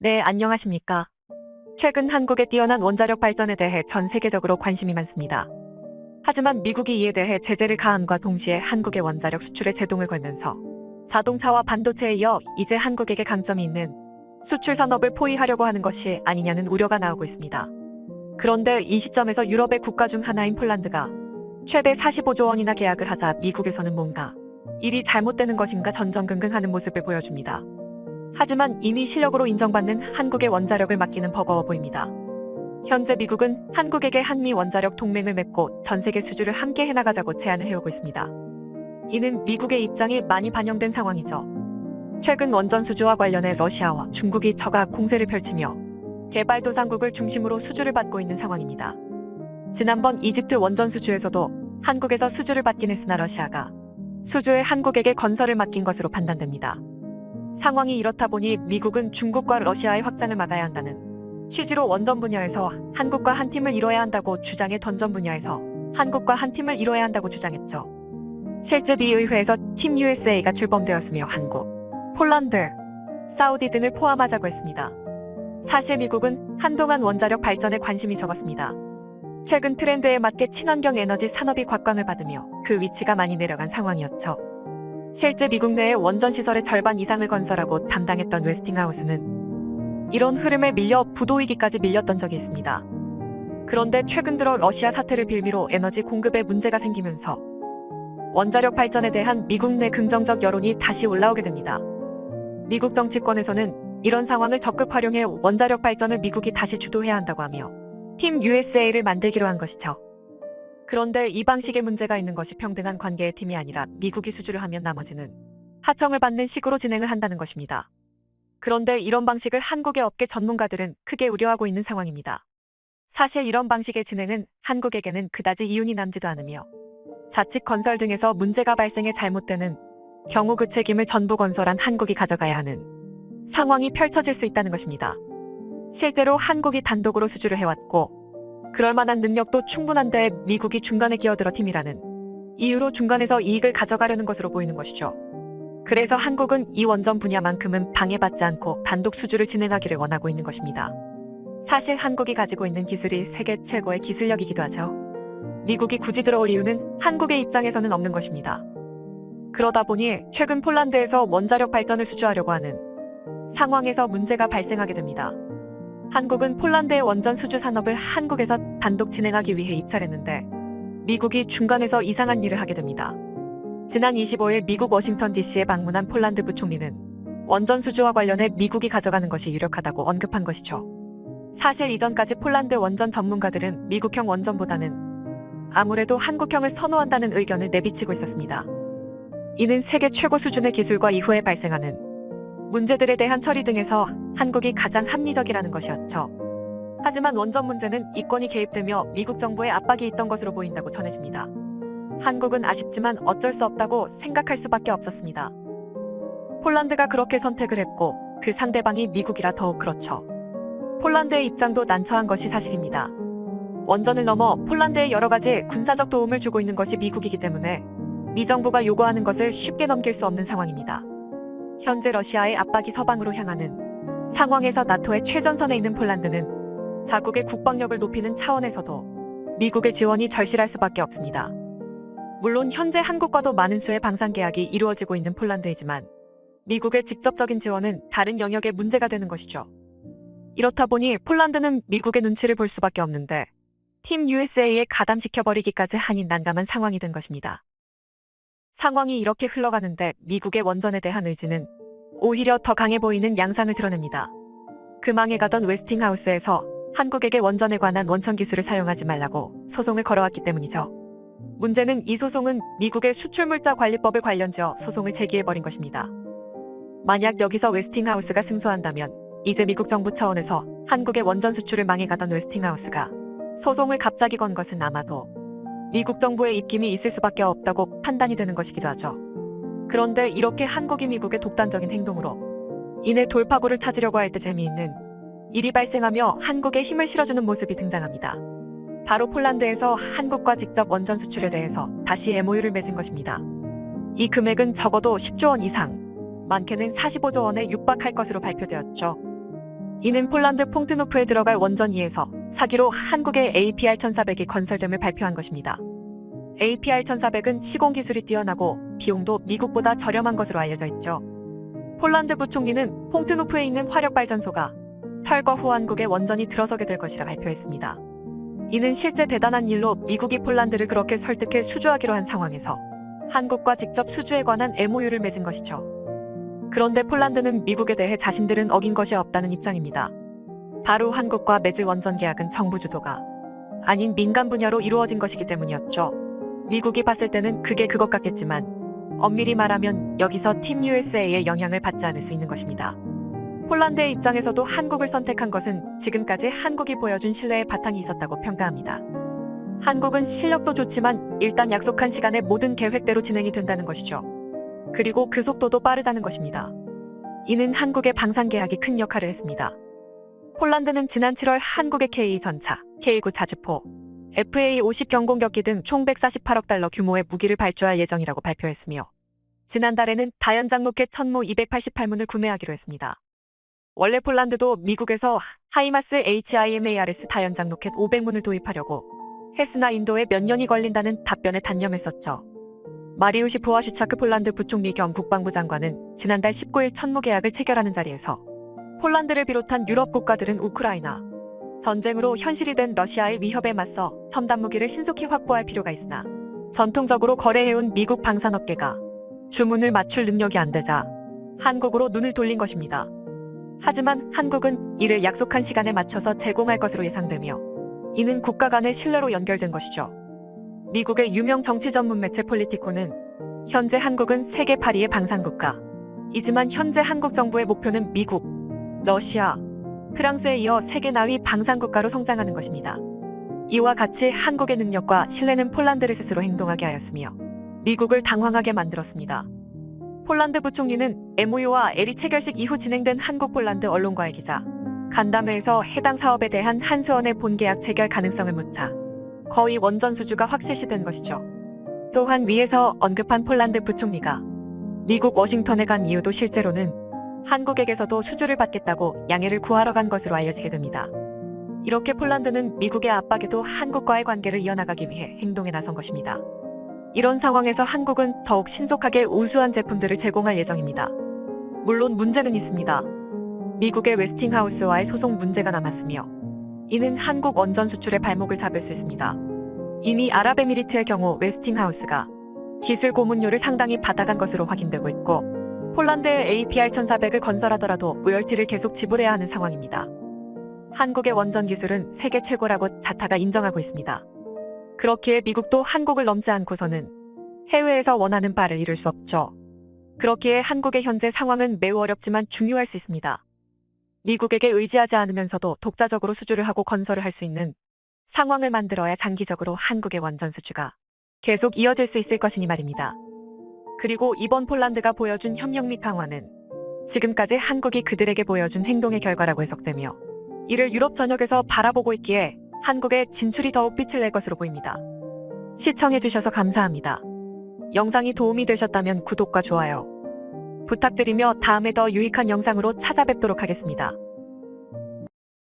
네, 안녕하십니까. 최근 한국의 뛰어난 원자력 발전에 대해 전 세계적으로 관심이 많습니다. 하지만 미국이 이에 대해 제재를 가함과 동시에 한국의 원자력 수출에 제동을 걸면서 자동차와 반도체에 이어 이제 한국에게 강점이 있는 수출 산업을 포위하려고 하는 것이 아니냐는 우려가 나오고 있습니다. 그런데 이 시점에서 유럽의 국가 중 하나인 폴란드가 최대 45조 원이나 계약을 하자 미국에서는 뭔가 일이 잘못되는 것인가 전전긍긍하는 모습을 보여줍니다. 하지만 이미 실력으로 인정받는 한국의 원자력을 맡기는 버거워 보입니다. 현재 미국은 한국에게 한미 원자력 동맹을 맺고 전 세계 수주를 함께 해나가자고 제안을 해오고 있습니다. 이는 미국의 입장이 많이 반영된 상황이죠. 최근 원전 수주와 관련해 러시아와 중국이 처가 공세를 펼치며 개발도상국을 중심으로 수주를 받고 있는 상황입니다. 지난번 이집트 원전 수주에서도 한국에서 수주를 받긴 했으나 러시아가 수주에 한국에게 건설을 맡긴 것으로 판단됩니다. 상황이 이렇다 보니 미국은 중국과 러시아의 확장을 막아야 한다는 취지로 원전 분야에서 한국과 한 팀을 이뤄야 한다고 주장해 던전 분야에서 한국과 한 팀을 이뤄야 한다고 주장했죠. 실제 미 의회에서 팀 USA가 출범되었으며 한국, 폴란드, 사우디 등을 포함하자고 했습니다. 사실 미국은 한동안 원자력 발전에 관심이 적었습니다. 최근 트렌드에 맞게 친환경 에너지 산업이 곽광을 받으며 그 위치가 많이 내려간 상황이었죠. 실제 미국 내의 원전 시설의 절반 이상을 건설하고 담당했던 웨스팅하우스는 이런 흐름에 밀려 부도위기까지 밀렸던 적이 있습니다. 그런데 최근 들어 러시아 사태를 빌미로 에너지 공급에 문제가 생기면서 원자력 발전에 대한 미국 내 긍정적 여론이 다시 올라오게 됩니다. 미국 정치권에서는 이런 상황을 적극 활용해 원자력 발전을 미국이 다시 주도해야 한다고 하며 팀 USA를 만들기로 한 것이죠. 그런데 이 방식에 문제가 있는 것이 평등한 관계의 팀이 아니라 미국이 수주를 하면 나머지는 하청을 받는 식으로 진행을 한다는 것입니다. 그런데 이런 방식을 한국의 업계 전문가들은 크게 우려하고 있는 상황입니다. 사실 이런 방식의 진행은 한국에게는 그다지 이윤이 남지도 않으며 자칫 건설 등에서 문제가 발생해 잘못되는 경우 그 책임을 전부 건설한 한국이 가져가야 하는 상황이 펼쳐질 수 있다는 것입니다. 실제로 한국이 단독으로 수주를 해왔고 그럴 만한 능력도 충분한데 미국이 중간에 끼어들어 팀이라는 이유로 중간에서 이익을 가져가려는 것으로 보이는 것이죠. 그래서 한국은 이 원전 분야만큼은 방해받지 않고 단독 수주를 진행하기를 원하고 있는 것입니다. 사실 한국이 가지고 있는 기술이 세계 최고의 기술력이기도 하죠. 미국이 굳이 들어올 이유는 한국의 입장에서는 없는 것입니다. 그러다 보니 최근 폴란드에서 원자력 발전을 수주하려고 하는 상황에서 문제가 발생하게 됩니다. 한국은 폴란드의 원전 수주 산업을 한국에서 단독 진행하기 위해 입찰했는데 미국이 중간에서 이상한 일을 하게 됩니다. 지난 25일 미국 워싱턴 DC에 방문한 폴란드 부총리는 원전 수주와 관련해 미국이 가져가는 것이 유력하다고 언급한 것이죠. 사실 이전까지 폴란드 원전 전문가들은 미국형 원전보다는 아무래도 한국형을 선호한다는 의견을 내비치고 있었습니다. 이는 세계 최고 수준의 기술과 이후에 발생하는 문제들에 대한 처리 등에서 한국이 가장 합리적이라는 것이었죠. 하지만 원전 문제는 이권이 개입되며 미국 정부의 압박이 있던 것으로 보인다고 전해집니다. 한국은 아쉽지만 어쩔 수 없다고 생각할 수밖에 없었습니다. 폴란드가 그렇게 선택을 했고 그 상대방이 미국이라 더욱 그렇죠. 폴란드의 입장도 난처한 것이 사실입니다. 원전을 넘어 폴란드에 여러 가지 군사적 도움을 주고 있는 것이 미국이기 때문에 미 정부가 요구하는 것을 쉽게 넘길 수 없는 상황입니다. 현재 러시아의 압박이 서방으로 향하는 상황에서 나토의 최전선에 있는 폴란드는 자국의 국방력을 높이는 차원에서도 미국의 지원이 절실할 수밖에 없습니다. 물론 현재 한국과도 많은 수의 방산 계약이 이루어지고 있는 폴란드이지만 미국의 직접적인 지원은 다른 영역에 문제가 되는 것이죠. 이렇다 보니 폴란드는 미국의 눈치를 볼 수밖에 없는데 팀 USA에 가담시켜버리기까지 하니 난감한 상황이 된 것입니다. 상황이 이렇게 흘러가는데 미국의 원전에 대한 의지는 오히려 더 강해 보이는 양상을 드러냅니다. 그 망해가던 웨스팅하우스에서 한국에게 원전에 관한 원천 기술을 사용하지 말라고 소송을 걸어왔기 때문이죠. 문제는 이 소송은 미국의 수출물자 관리법을 관련지어 소송을 제기해버린 것입니다. 만약 여기서 웨스팅하우스가 승소한다면 이제 미국 정부 차원에서 한국의 원전 수출을 망해가던 웨스팅하우스가 소송을 갑자기 건 것은 아마도 미국 정부의 입김이 있을 수밖에 없다고 판단이 되는 것이기도 하죠. 그런데 이렇게 한국이 미국의 독단적인 행동으로 인해 돌파구를 찾으려고 할 때 재미있는 일이 발생하며 한국에 힘을 실어주는 모습이 등장합니다. 바로 폴란드에서 한국과 직접 원전 수출에 대해서 다시 MOU를 맺은 것입니다. 이 금액은 적어도 10조 원 이상, 많게는 45조 원에 육박할 것으로 발표되었죠. 이는 폴란드 퐁트노프에 들어갈 원전 2에서 4기로 한국의 APR-1400이 건설됨을 발표한 것입니다. APR-1400은 시공 기술이 뛰어나고 비용도 미국보다 저렴한 것으로 알려져 있죠. 폴란드 부총리는 퐁트노프에 있는 화력발전소가 철거 후 한국의 원전이 들어서게 될 것이라 발표했습니다. 이는 실제 대단한 일로 미국이 폴란드를 그렇게 설득해 수주하기로 한 상황에서 한국과 직접 수주에 관한 MOU를 맺은 것이죠. 그런데 폴란드는 미국에 대해 자신들은 어긴 것이 없다는 입장입니다. 바로 한국과 맺을 원전 계약은 정부 주도가 아닌 민간 분야로 이루어진 것이기 때문이었죠. 미국이 봤을 때는 그게 그것 같겠지만 엄밀히 말하면 여기서 팀 USA의 영향을 받지 않을 수 있는 것입니다. 폴란드의 입장에서도 한국을 선택한 것은 지금까지 한국이 보여준 신뢰의 바탕이 있었다고 평가합니다. 한국은 실력도 좋지만 일단 약속한 시간에 모든 계획대로 진행이 된다는 것이죠. 그리고 그 속도도 빠르다는 것입니다. 이는 한국의 방산 계약이 큰 역할을 했습니다. 폴란드는 지난 7월 한국의 K 전차, K9 자주포, FA-50 경공격기 등 총 148억 달러 규모의 무기를 발주할 예정이라고 발표했으며 지난달에는 다연장 로켓 천무 288문을 구매하기로 했습니다. 원래 폴란드도 미국에서 하이마스 HIMARS 다연장 로켓 500문을 도입하려고 했으나 인도에 몇 년이 걸린다는 답변에 단념했었죠. 마리우시 보아슈차크 폴란드 부총리 겸 국방부 장관은 지난달 19일 천무 계약을 체결하는 자리에서 폴란드를 비롯한 유럽 국가들은 우크라이나 전쟁으로 현실이 된 러시아의 위협에 맞서 첨단 무기를 신속히 확보할 필요가 있으나 전통적으로 거래해온 미국 방산업계가 주문을 맞출 능력이 안 되자 한국으로 눈을 돌린 것입니다. 하지만 한국은 이를 약속한 시간에 맞춰서 제공할 것으로 예상되며 이는 국가 간의 신뢰로 연결된 것이죠. 미국의 유명 정치 전문 매체 폴리티코는 현재 한국은 세계 8위의 방산국가이지만 현재 한국 정부의 목표는 미국, 러시아, 프랑스에 이어 세계 4위 방산국가로 성장하는 것입니다. 이와 같이 한국의 능력과 신뢰는 폴란드를 스스로 행동하게 하였으며 미국을 당황하게 만들었습니다. 폴란드 부총리는 MOU와 LE 체결식 이후 진행된 한국-폴란드 언론과의 기자 간담회에서 해당 사업에 대한 한수원의 본계약 체결 가능성을 묻자 거의 원전 수주가 확실시된 것이죠. 또한 위에서 언급한 폴란드 부총리가 미국 워싱턴에 간 이유도 실제로는 한국에게서도 수주를 받겠다고 양해를 구하러 간 것으로 알려지게 됩니다. 이렇게 폴란드는 미국의 압박에도 한국과의 관계를 이어나가기 위해 행동에 나선 것입니다. 이런 상황에서 한국은 더욱 신속하게 우수한 제품들을 제공할 예정입니다. 물론 문제는 있습니다. 미국의 웨스팅하우스와의 소송 문제가 남았으며 이는 한국 원전 수출의 발목을 잡을 수 있습니다. 이미 아랍에미리트의 경우 웨스팅하우스가 기술 고문료를 상당히 받아간 것으로 확인되고 있고 폴란드의 APR-1400을 건설하더라도 로열티를 계속 지불해야 하는 상황입니다. 한국의 원전 기술은 세계 최고라고 자타가 인정하고 있습니다. 그렇기에 미국도 한국을 넘지 않고서는 해외에서 원하는 바를 이룰 수 없죠. 그렇기에 한국의 현재 상황은 매우 어렵지만 중요할 수 있습니다. 미국에게 의지하지 않으면서도 독자적으로 수주를 하고 건설을 할 수 있는 상황을 만들어야 장기적으로 한국의 원전 수주가 계속 이어질 수 있을 것이니 말입니다. 그리고 이번 폴란드가 보여준 협력 및 강화는 지금까지 한국이 그들에게 보여준 행동의 결과라고 해석되며 이를 유럽 전역에서 바라보고 있기에 한국의 진출이 더욱 빛을 낼 것으로 보입니다. 시청해주셔서 감사합니다. 영상이 도움이 되셨다면 구독과 좋아요 부탁드리며 다음에 더 유익한 영상으로 찾아뵙도록 하겠습니다.